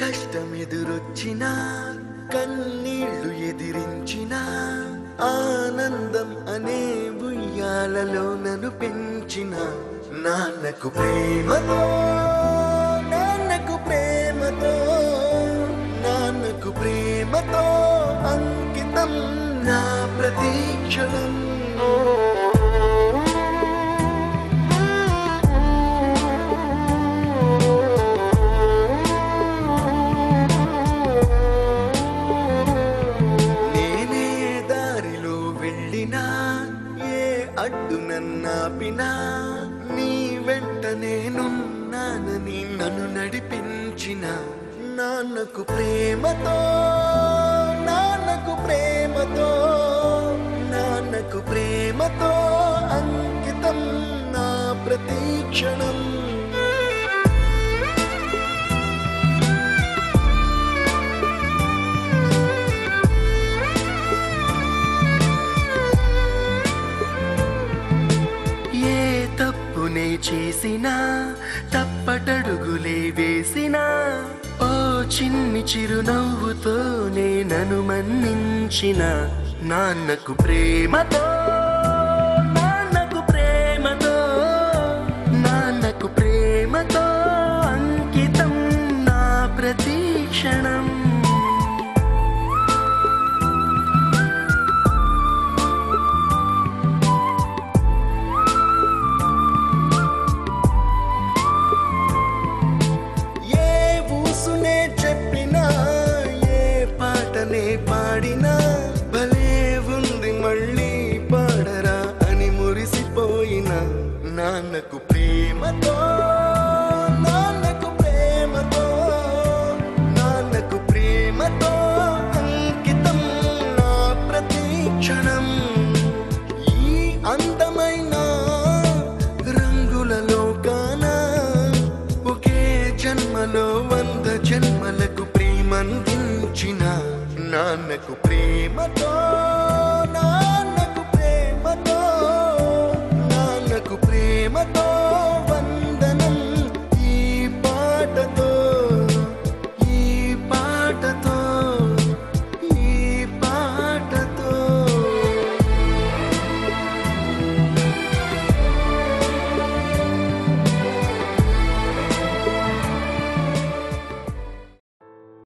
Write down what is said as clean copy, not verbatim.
కష్టమెదురొచ్చినా కన్నీళ్లు ఎదిరించిన ఆనందం అనే ఉయ్యాలలో నన్ను పెంచిన నాన్నకు ప్రేమతో నాన్నకు ప్రేమతో నాన్నకు ప్రేమతో అంకితం నా ప్రతీక్షణం. అడ్డు నన్నాపినా నీ వెంట నేనున్నానని నన్ను నడిపించిన నాన్నకు ప్రేమతో నాన్నకు ప్రేమతో నాన్నకు ప్రేమతో అంకితం నా ప్రతీక్షణం. తప్పునే చేసినా తప్పటడుగులే వేసినా ఓ చిన్ని చిరునవ్వుతోనే నన్ను మన్నించిన నాన్నకు ప్రేమతో నాన్నకు ప్రేమతో నాన్నకు ప్రేమతో అంకితం నా ప్రతీక్షణం. పాడినా భలే ఉంది మళ్ళీ పాడరా అని మురిసిపోయిన నాన్నకు ప్రేమతో నాన్నకు ప్రేమతో నాన్నకు ప్రేమతో అంకితం నా ప్రతీక్షణం. ఈ అందమైన రంగుల లోకాన ఒకే జన్మలో 100 జన్మలకు ప్రేమందించిన నాన్నకు ప్రేమతో